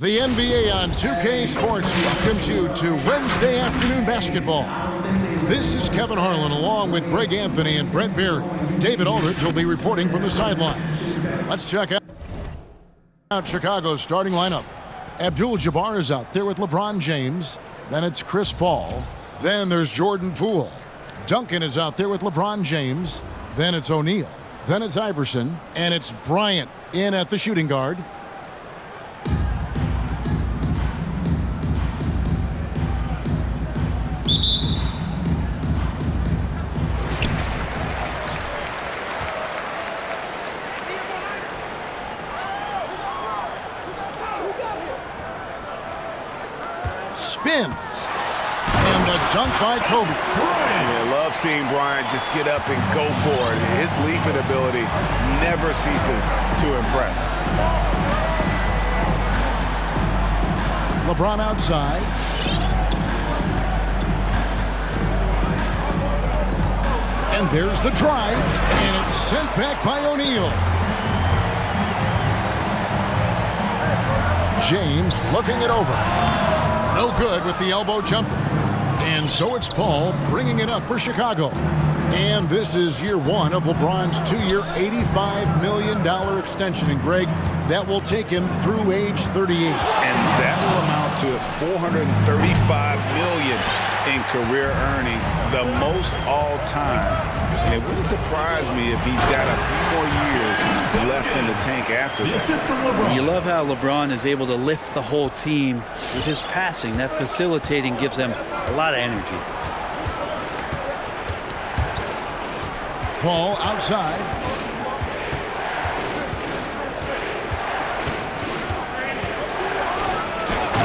The NBA on 2K Sports welcomes you to Wednesday afternoon basketball. This is Kevin Harlan along with Greg Anthony and Brent Berry. David Aldridge will be reporting from the sidelines. Let's check out Chicago's starting lineup. Abdul-Jabbar is out there with LeBron James. Then it's Chris Paul. Then there's Jordan Poole. Duncan is out there with LeBron James. Then it's O'Neal. Then it's Iverson. And it's Bryant in at the shooting guard. Spins. And the dunk by Kobe. I love seeing Bryant just get up and go for it. His leaping ability never ceases to impress. LeBron outside. And there's the drive. And it's sent back by O'Neal. James looking it over. No good with the elbow jumper. And so it's Paul bringing it up for Chicago. And this is year one of LeBron's two-year, $85 million extension. And Greg, that will take him through age 38. And that will amount to $435 million in career earnings, the most all time. And it wouldn't surprise me if he's got a few more years left in the tank after that. You love how LeBron is able to lift the whole team with his passing. That facilitating gives them a lot of energy. Paul outside.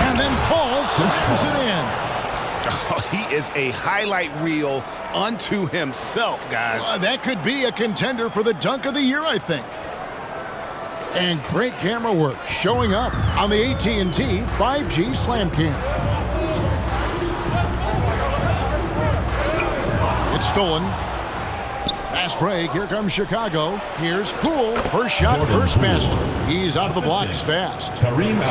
And then Paul slams it in. Oh, he is a highlight reel unto himself, guys. That could be a contender for the dunk of the year, I think. And great camera work showing up on the AT&T 5G Slam Cam. It's stolen. Fast break. Here comes Chicago. Here's Poole. First shot, first basket. He's out of the blocks fast.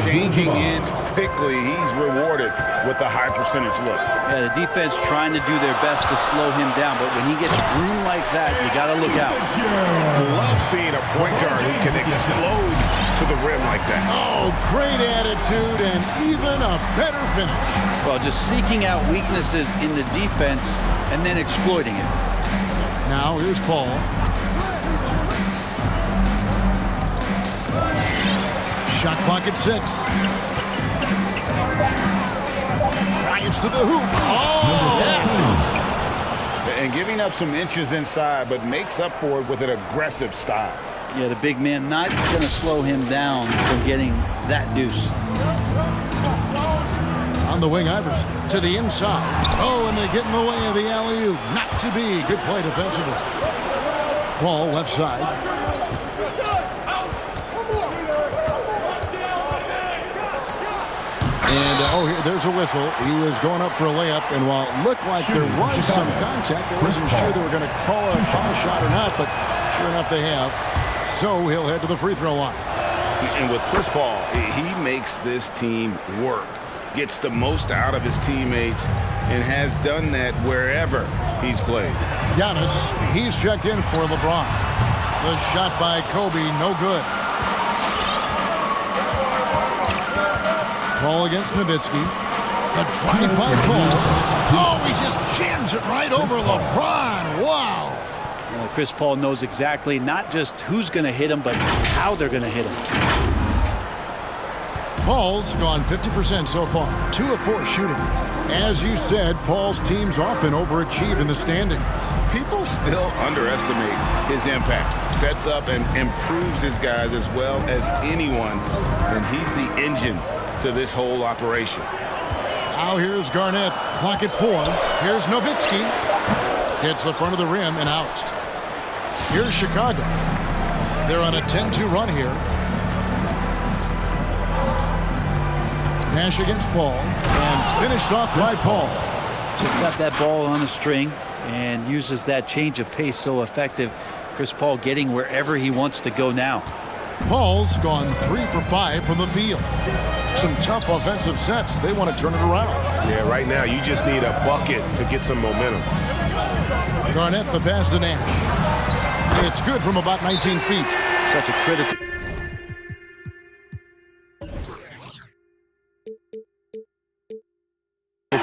Changing ends quickly. He's rewarded with a high percentage look. Yeah, the defense trying to do their best to slow him down, but when he gets groomed like that, you got to look out. Love seeing a point guard who can explode to the rim like that. Oh, great attitude and even a better finish. Well, just seeking out weaknesses in the defense and then exploiting it. Now here's Paul. Shot clock at 6. Drives to the hoop. Oh! And giving up some inches inside, but makes up for it with an aggressive style. Yeah, the big man not going to slow him down from getting that deuce. On the wing, Iverson to the inside. Oh, and they get in the way of the alley-oop. Not to be. Good play defensively. Paul left side. And, there's a whistle. He was going up for a layup, and while it looked like there was some contact, I wasn't sure they were going to call a foul shot or not, but sure enough they have. So he'll head to the free throw line. And with Chris Paul, he makes this team work. Gets the most out of his teammates and has done that wherever he's played. Giannis, he's checked in for LeBron. The shot by Kobe, no good. Paul against Nowitzki. The drive by Paul. Oh, he just jams it right over LeBron. Wow. Chris Paul knows exactly not just who's going to hit him, but how they're going to hit him. Paul's gone 50% so far, 2 of 4 shooting. As you said, Paul's teams often overachieve in the standings. People still underestimate his impact. Sets up and improves his guys as well as anyone, and he's the engine to this whole operation. Now here's Garnett, clock at 4. Here's Nowitzki. Hits the front of the rim and out. Here's Chicago. They're on a 10-2 run here. Nash against Paul, and finished off by Paul. Just got that ball on a string and uses that change of pace so effective. Chris Paul getting wherever he wants to go now. Paul's gone 3 for 5 from the field. Some tough offensive sets. They want to turn it around. Yeah, right now you just need a bucket to get some momentum. Garnett the pass to Nash. It's good from about 19 feet. Such a critical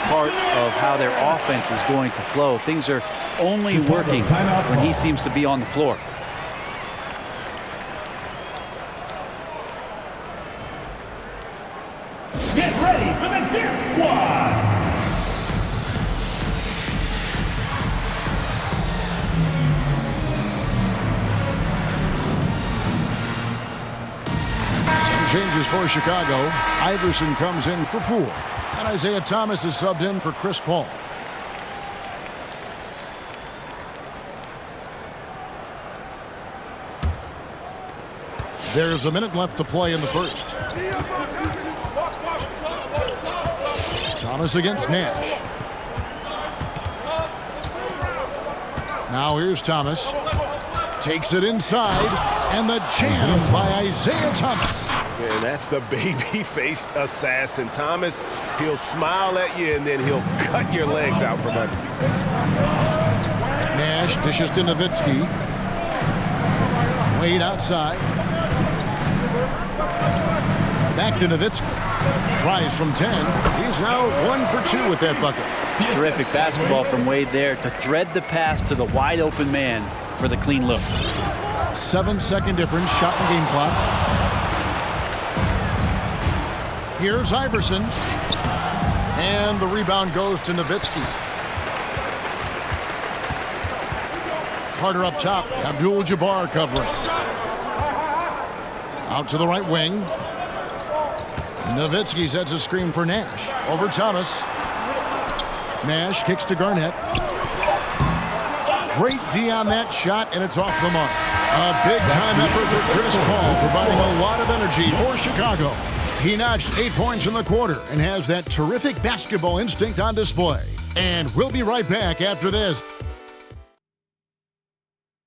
part of how their offense is going to flow. Things are only working when he seems to be on the floor. Get ready for the Dance Squad! Some changes for Chicago. Iverson comes in for Poole. And Isaiah Thomas is subbed in for Chris Paul. There's a minute left to play in the first. Thomas against Nash. Now here's Thomas. Takes it inside. And the jam by Isaiah Thomas. And that's the baby-faced assassin. Thomas, he'll smile at you, and then he'll cut your legs out from under. Nash dishes to Nowitzki. Wade outside. Back to Nowitzki. Tries from 10. He's now 1 for 2 with that bucket. Terrific basketball from Wade there to thread the pass to the wide-open man for the clean look. 7-second difference, shot and game clock. Here's Iverson. And the rebound goes to Nowitzki. Carter up top. Abdul-Jabbar covering. Out to the right wing. Nowitzki sets a screen for Nash. Over Thomas. Nash kicks to Garnett. Great D on that shot, and it's off the mark. A big-time effort for Chris Paul, providing a lot of energy for Chicago. He notched 8 points in the quarter and has that terrific basketball instinct on display. And we'll be right back after this.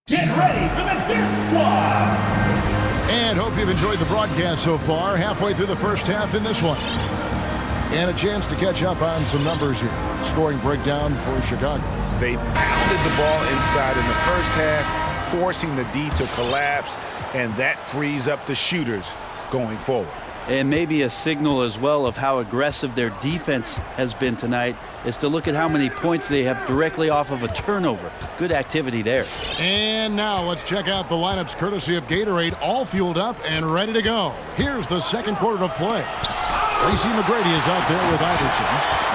Get ready for the Dance Squad! And hope you've enjoyed the broadcast so far. Halfway through the first half in this one. And a chance to catch up on some numbers here. Scoring breakdown for Chicago. They pounded the ball inside in the first half, forcing the D to collapse, and that frees up the shooters going forward. And maybe a signal as well of how aggressive their defense has been tonight is to look at how many points they have directly off of a turnover. Good activity there. And now let's check out the lineups courtesy of Gatorade, all fueled up and ready to go. Here's the second quarter of play. Tracy McGrady is out there with Iverson.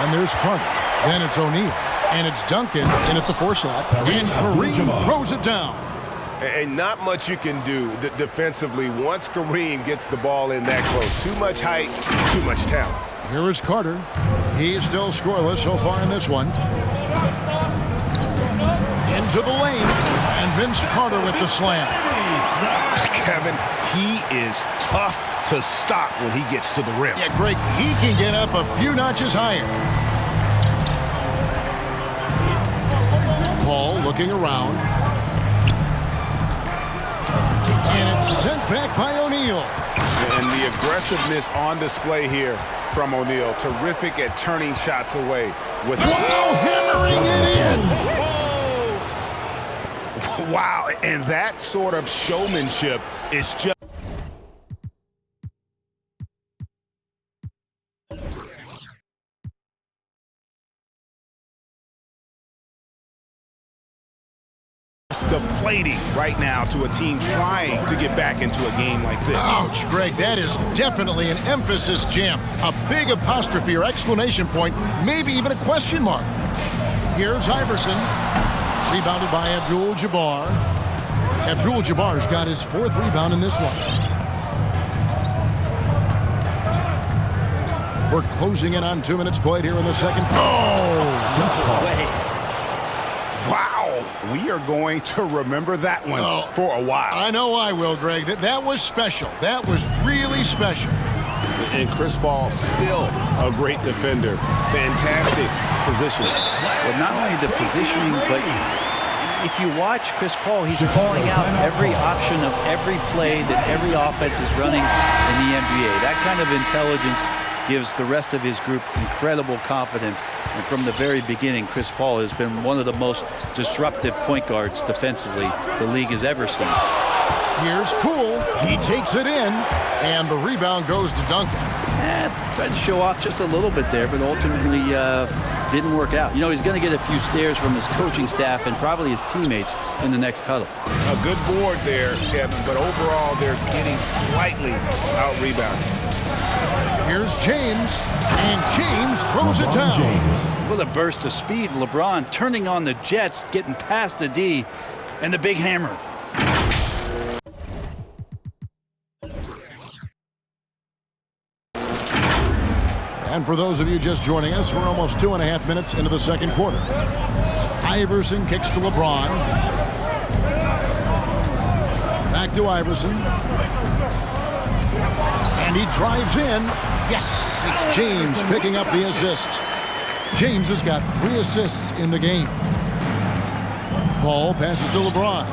And there's Carter. Then it's O'Neal. And it's Duncan in at the 4 slot. And Kareem throws it down. And not much you can do defensively once Kareem gets the ball in that close. Too much height, too much talent. Here is Carter. He's still scoreless so far in this one. Into the lane. And Vince Carter with the slam. Kevin, he is tough to stop when he gets to the rim. Yeah, Greg, he can get up a few notches higher. Paul looking around. And it's sent back by O'Neal. And the aggressiveness on display here from O'Neal. Terrific at turning shots away. With hammering it in. Wow, and that sort of showmanship is just deflating right now to a team trying to get back into a game like this. Ouch, Greg, that is definitely an emphasis jam. A big apostrophe or exclamation point, maybe even a question mark. Here's Iverson. Rebounded by Abdul-Jabbar. Abdul-Jabbar's got his 4th rebound in this one. We're closing in on 2 minutes played here in the second. Wow, we are going to remember that one for a while. I know I will, Greg. That was special. That was really special. And Chris Paul, still a great defender. Fantastic positioning. Well, not only the positioning, but if you watch Chris Paul, he's calling out every option of every play that every offense is running in the NBA. That kind of intelligence gives the rest of his group incredible confidence. And from the very beginning, Chris Paul has been one of the most disruptive point guards defensively the league has ever seen. Here's Poole. He takes it in, and the rebound goes to Duncan. Tried to show off just a little bit there, but ultimately didn't work out. You know, he's going to get a few stares from his coaching staff and probably his teammates in the next huddle. A good board there, Kevin, but overall they're getting slightly out-rebounded. Here's James, and James throws it down. With a burst of speed, LeBron turning on the Jets, getting past the D, and the big hammer. And for those of you just joining us, we're almost 2.5 minutes into the second quarter. Iverson kicks to LeBron. Back to Iverson. And he drives in. Yes, it's James picking up the assist. James has got 3 assists in the game. Paul passes to LeBron.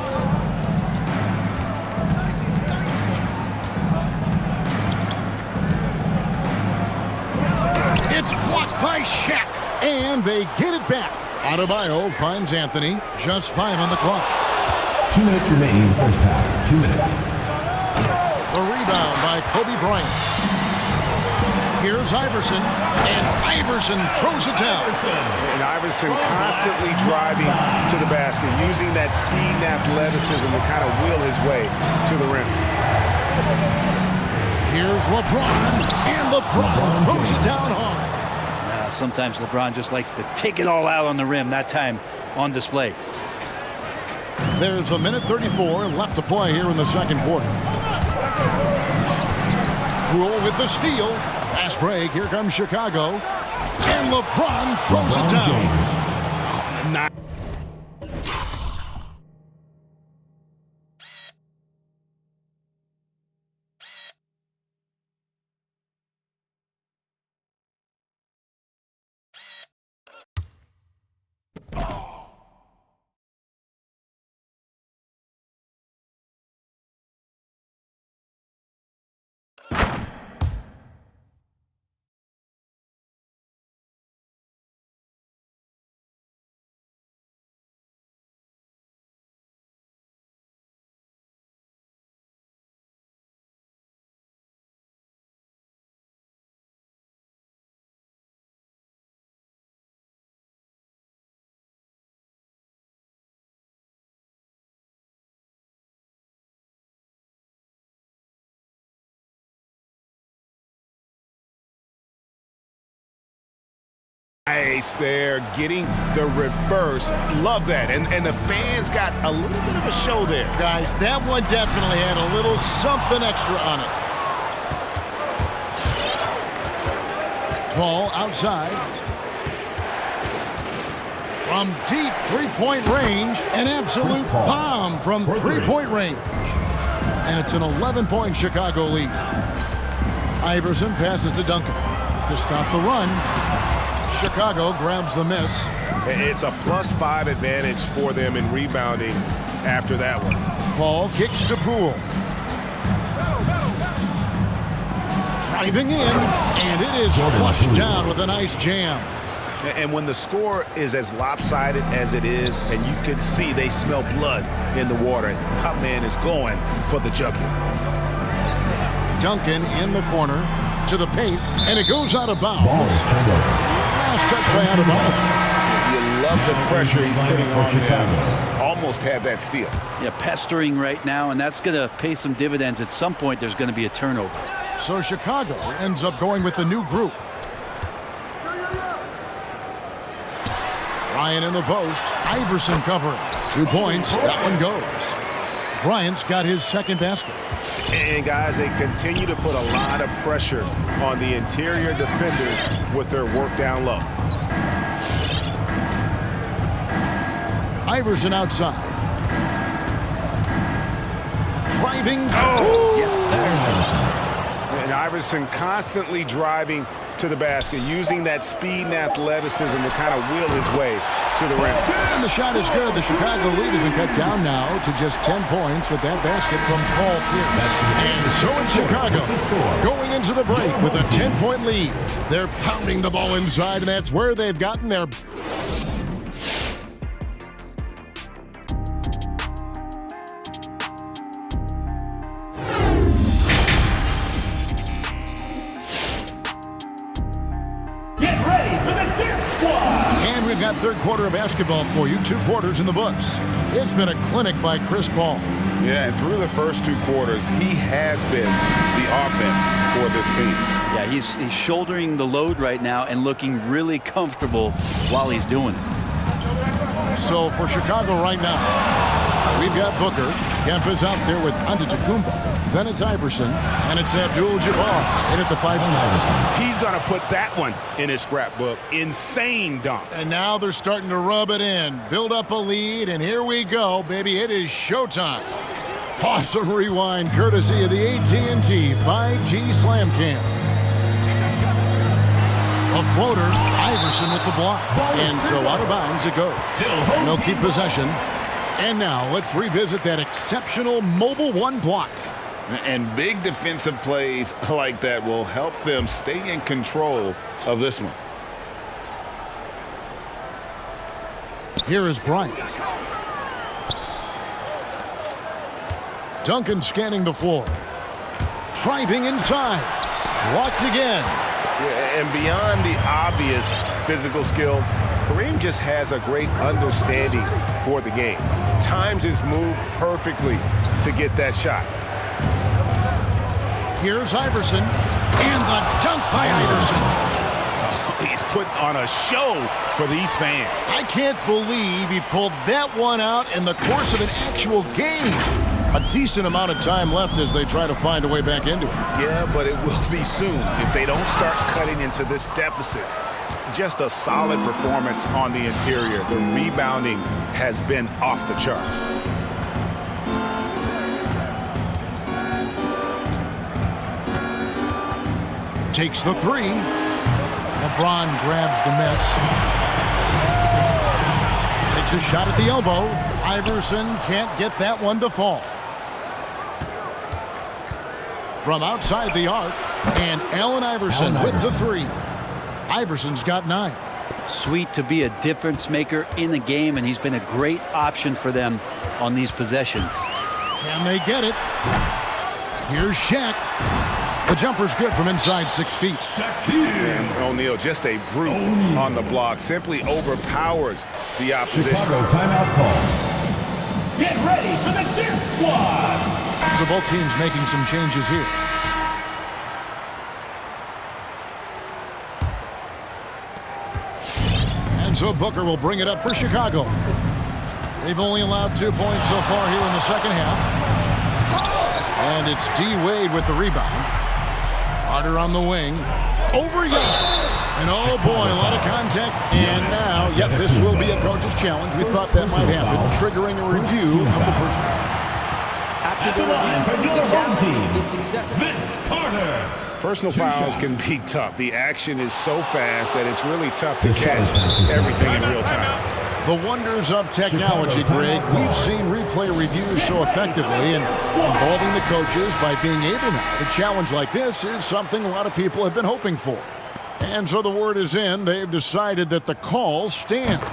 It's blocked by Shaq, and they get it back. Adebayo finds Anthony. Just 5 on the clock. 2 minutes remaining in the first half. 2 minutes. The rebound by Kobe Bryant. Here's Iverson, and Iverson throws it down. And Iverson constantly driving to the basket, using that speed and athleticism to kind of wheel his way to the rim. Here's LeBron, and LeBron throws it down hard. Sometimes LeBron just likes to take it all out on the rim, that time on display. There's 1:34 left to play here in the second quarter. Rule with the steal. Fast break. Here comes Chicago. And LeBron throws it down. Nice there, getting the reverse. Love that. And the fans got a little bit of a show there. Guys, that one definitely had a little something extra on it. Ball outside. From deep three-point range, an absolute bomb from three-point range. And it's an 11-point Chicago lead. Iverson passes to Duncan to stop the run. Chicago grabs the miss. It's a +5 advantage for them in rebounding after that one. Paul kicks to Poole. Driving in, and it is flushed down with a nice jam. And when the score is as lopsided as it is, and you can see they smell blood in the water, my man is going for the jugular. Duncan in the corner to the paint, and it goes out of bounds. Ball is turned over. Last touch by Adebayo. You love the pressure he's putting on them. Almost had that steal. Yeah, pestering right now, and that's going to pay some dividends. At some point, there's going to be a turnover. So Chicago ends up going with the new group. Bryant in the post. Iverson covering. 2 points. That one goes. Bryant's got his second basket. And guys, they continue to put a lot of pressure on the interior defenders with their work down low. Iverson outside. Driving. Oh! Yes, sir. And Iverson constantly driving to the basket, using that speed and athleticism to kind of wheel his way to the rim. And the shot is good. The Chicago lead has been cut down now to just 10 points with that basket from Paul Pierce. And so in Chicago, going into the break with a 10-point lead. They're pounding the ball inside, and that's where they've gotten their... We've got third quarter of basketball for you. 2 quarters in the books. It's been a clinic by Chris Paul. Yeah, and through the first 2 quarters, he has been the offense for this team. Yeah, he's shouldering the load right now and looking really comfortable while he's doing it. So for Chicago right now, we've got Booker. Kemba's out there with Antetokounmpo. Then it's Iverson, and it's Abdul-Jabbar in at the 5 spot. He's going to put that one in his scrapbook. Insane dunk. And now they're starting to rub it in, build up a lead, and here we go, baby. It is showtime. Awesome rewind, courtesy of the AT&T 5G Slam Cam. A floater, Iverson with the block, and so out of bounds it goes. And they'll keep possession. And now let's revisit that exceptional mobile 1 block. And big defensive plays like that will help them stay in control of this one. Here is Bryant. Duncan scanning the floor. Driving inside. Blocked again. Yeah, and beyond the obvious physical skills, Kareem just has a great understanding for the game. Times his move perfectly to get that shot. Here's Iverson, and the dunk by Iverson. He's put on a show for these fans. I can't believe he pulled that one out in the course of an actual game. A decent amount of time left as they try to find a way back into it. Yeah, but it will be soon if they don't start cutting into this deficit. Just a solid performance on the interior. The rebounding has been off the charts. Takes the 3. LeBron grabs the miss. Takes a shot at the elbow. Iverson can't get that one to fall. From outside the arc, and Allen Iverson with the 3. Iverson's got 9. Sweet to be a difference maker in the game, and he's been a great option for them on these possessions. Can they get it? Here's Shaq. The jumper's good from inside 6 feet. And O'Neal, just a brute on the block, simply overpowers the opposition. Chicago timeout call. Get ready for the dance squad. So both teams making some changes here. And so Booker will bring it up for Chicago. They've only allowed 2 points so far here in the second half. And it's D. Wade with the rebound. Carter on the wing. Over Young. And oh boy, a lot of contact. And now, yep, this will be a coach's challenge. We thought that might happen, triggering a review of the first. After the line for your home team, Vince Carter. Personal fouls can be tough. The action is so fast that it's really tough to catch everything in real time. The wonders of technology, Greg. We've seen replay reviews so effectively and involving the coaches by being able now to challenge like this is something a lot of people have been hoping for. And so the word is in. They've decided that the call stands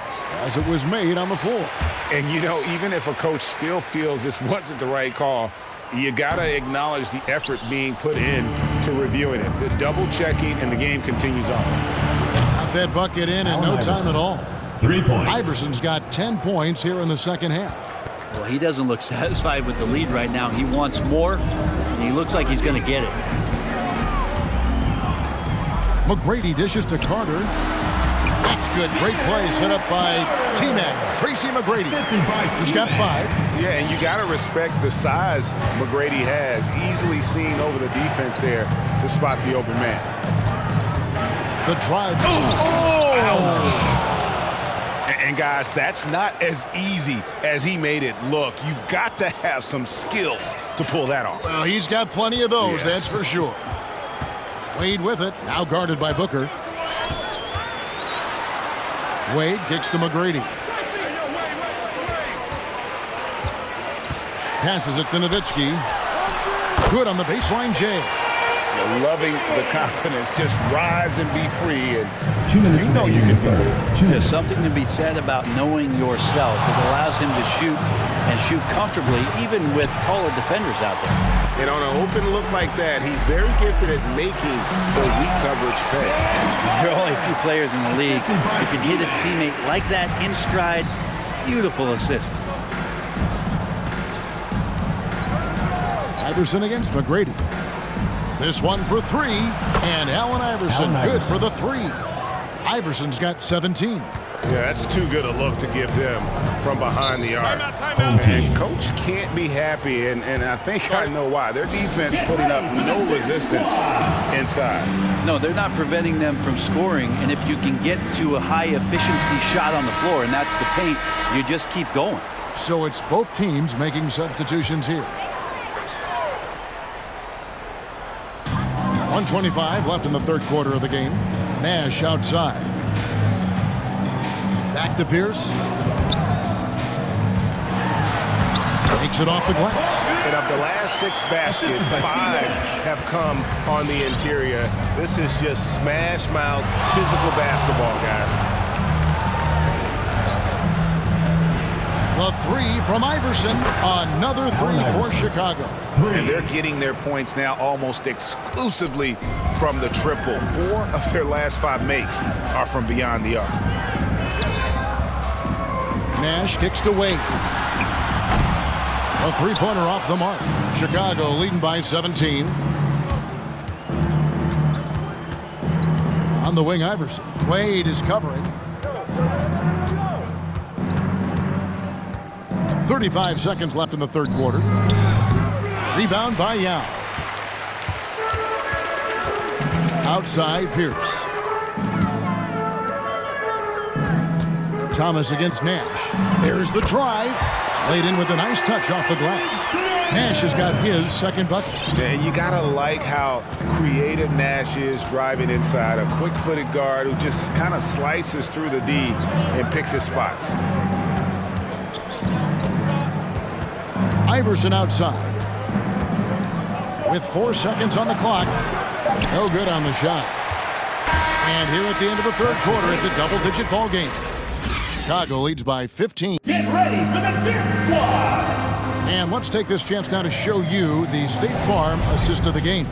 as it was made on the floor. And, you know, even if a coach still feels this wasn't the right call, you got to acknowledge the effort being put in to reviewing it. The double checking, and the game continues on. Got that bucket in no time at all. 3 points. Iverson's got 10 points here in the second half. Well, he doesn't look satisfied with the lead right now. He wants more, and he looks like he's going to get it. McGrady dishes to Carter. That's good. Great play set up by T-Mac. Tracy McGrady. He's got 5. Yeah, and you got to respect the size McGrady has. Easily seen over the defense there to spot the open man. The drive. And guys, that's not as easy as he made it look. You've got to have some skills to pull that off. Well, he's got plenty of those, that's for sure. Wade with it, now guarded by Booker. Wade kicks to McGrady. Passes it to Nowitzki. Good on the baseline, Jay. Loving the confidence, just rise and be free, and 2 minutes you know you can do this. There's something to be said about knowing yourself. It allows him to shoot and shoot comfortably, even with taller defenders out there. And on an open look like that, he's very gifted at making the weak coverage pay. There are only a few players in the league who can hit a teammate like that in stride. Beautiful assist. Iverson against McGrady. This one for three, and Allen Iverson good for the three. Iverson's got 17. Yeah, that's too good a look to give them from behind the arc. And coach can't be happy, and I think I know why. Their defense putting up no resistance inside. No, they're not preventing them from scoring, and if you can get to a high-efficiency shot on the floor, and that's the paint, you just keep going. So it's both teams making substitutions here. 1:25 left in the third quarter of the game. Nash outside. Back to Pierce. Takes it off the glass. And of the last 6 baskets, 5 have come on the interior. This is just smash mouth physical basketball, guys. The three from Iverson. Another three for Chicago. And they're getting their points now almost exclusively from the triple. 4 of their last 5 makes are from beyond the arc. Nash kicks to Wade. A three-pointer off the mark. Chicago leading by 17. On the wing, Iverson. Wade is covering. 35 seconds left in the third quarter. Rebound by Yao. Outside, Pierce. Thomas against Nash. There's the drive. Laid in with a nice touch off the glass. Nash has got his second bucket. And you gotta like how creative Nash is driving inside. A quick-footed guard who just kind of slices through the D and picks his spots. Iverson outside. With 4 seconds on the clock. No good on the shot. And here at the end of the third quarter, it's a double-digit ball game. Chicago leads by 15. Get ready for the Dip Squad! And let's take this chance now to show you the State Farm assist of the game.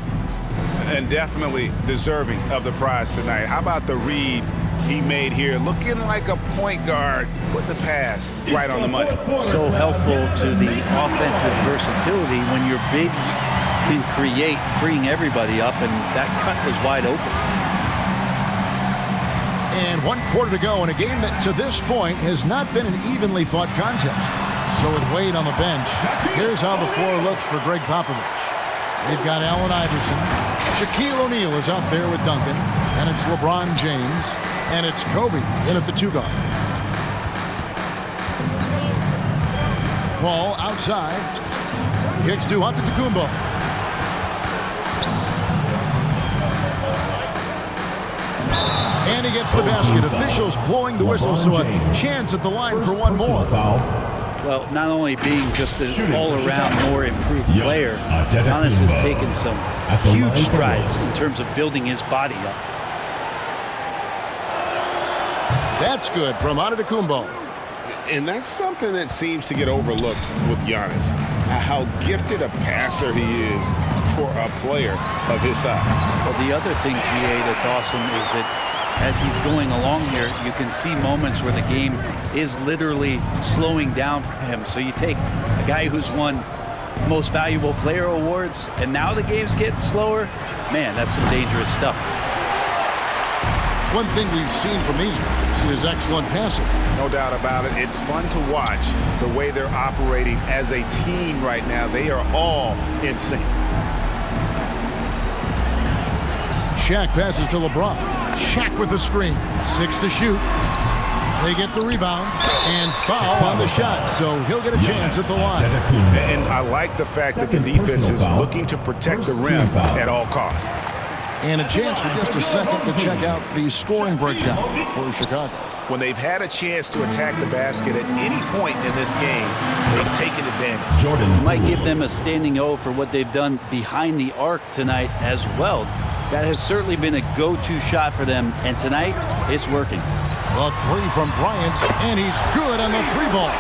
And definitely deserving of the prize tonight. How about the read he made here? Looking like a point guard, put the pass right on the money. So helpful to the offensive versatility when your bigs can create, freeing everybody up, and that cut was wide open. And 1 quarter to go in a game that to this point has not been an evenly fought contest. So with Wade on the bench, here's how the floor looks for Greg Popovich. They've got Allen Iverson. Shaquille O'Neal is out there with Duncan. And it's LeBron James. And it's Kobe in at the 2 guard. Paul outside. Kicks to Antetokounmpo. And he gets the basket. Officials blowing the whistle, so a chance at the line for one more. Well, not only being just an all-around more improved player, Giannis has taken some huge strides in terms of building his body up. That's good from Antetokounmpo. And that's something that seems to get overlooked with Giannis. How gifted a passer he is for a player of his size. Well, the other thing, GA, that's awesome is that as he's going along here, you can see moments where the game is literally slowing down for him. So you take a guy who's won Most Valuable Player awards, and now the game's getting slower. Man, that's some dangerous stuff. One thing we've seen from these guys is excellent passing. No doubt about it. It's fun to watch the way they're operating as a team right now. They are all in sync. Shaq passes to LeBron. Shaq with the screen. 6 to shoot. They get the rebound and foul on the shot, so he'll get a chance at the line. And I like the fact that the defense is looking to protect the rim at all costs. And a chance for just a second to check out the scoring breakdown for Chicago. When they've had a chance to attack the basket at any point in this game, they've taken advantage. Jordan Might give them a standing O for what they've done behind the arc tonight as well. That has certainly been a go-to shot for them, and tonight it's working. The three from Bryant, and he's good on the three ball.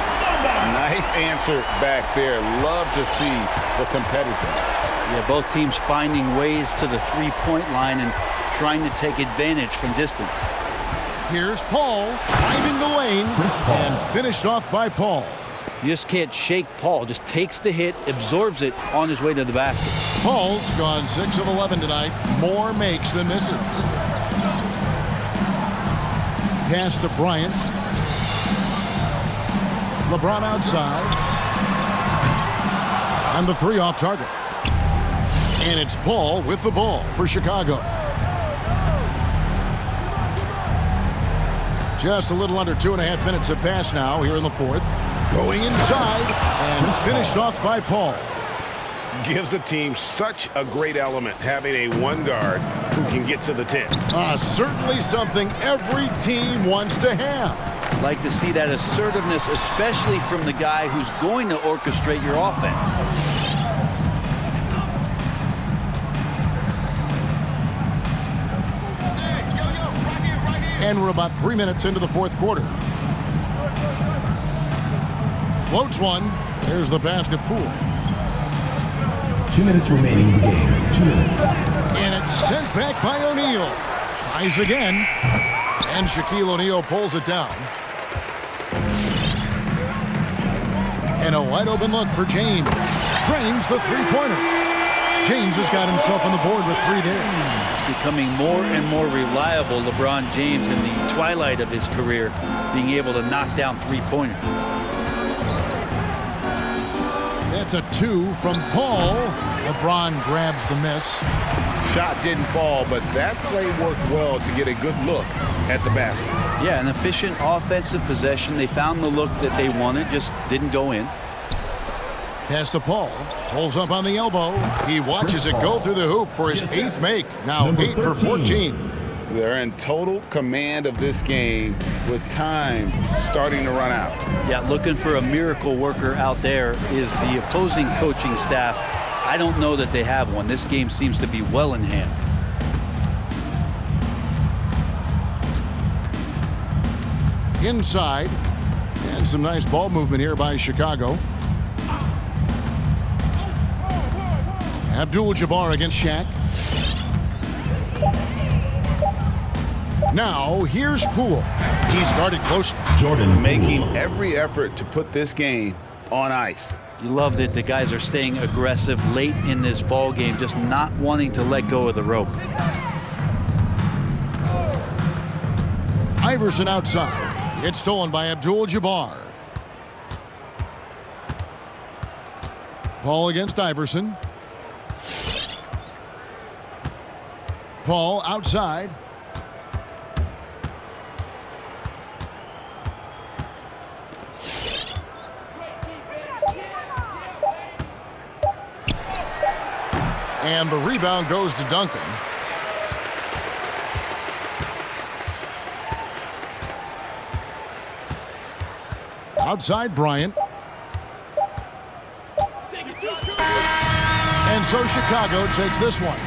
Nice answer back there. Love to see the competitiveness. Yeah, both teams finding ways to the three-point line and trying to take advantage from distance. Here's Paul, driving the lane, and finished off by Paul. You just can't shake Paul. Just takes the hit, absorbs it on his way to the basket. Paul's gone 6 of 11 tonight. More makes than misses. Pass to Bryant. LeBron outside. And the three off target. And it's Paul with the ball for Chicago. Just a little under 2.5 minutes have passed now here in the fourth. Going inside and finished off by Paul. Gives the team such a great element having a one guard who can get to the 10. Certainly something every team wants to have. Like to see that assertiveness, especially from the guy who's going to orchestrate your offense. And we're about 3 minutes into the fourth quarter. Floats one. There's the basket pool. 2 minutes remaining in the game. 2 minutes. And it's sent back by O'Neal. Tries again. And Shaquille O'Neal pulls it down. And a wide open look for James. Drains the three-pointer. James has got himself on the board with 3 there. He's becoming more and more reliable, LeBron James, in the twilight of his career, being able to knock down three-pointers. That's a 2 from Paul. LeBron grabs the miss. Shot didn't fall, but that play worked well to get a good look at the basket. Yeah, an efficient offensive possession. They found the look that they wanted, just didn't go in. Pass to Paul. Pulls up on the elbow. He watches it go through the hoop for his 8th make. Now 8 for 14. They're in total command of this game with time starting to run out. Yeah, looking for a miracle worker out there is the opposing coaching staff. I don't know that they have one. This game seems to be well in hand. Inside. And some nice ball movement here by Chicago. Abdul-Jabbar against Shaq. Now, here's Poole. He's guarded close. Jordan Making every effort to put this game on ice. You love that the guys are staying aggressive late in this ball game, just not wanting to let go of the rope. Iverson outside. It's stolen by Abdul-Jabbar. Paul against Iverson. Paul outside. And the rebound goes to Duncan. Outside Bryant. And so Chicago takes this one.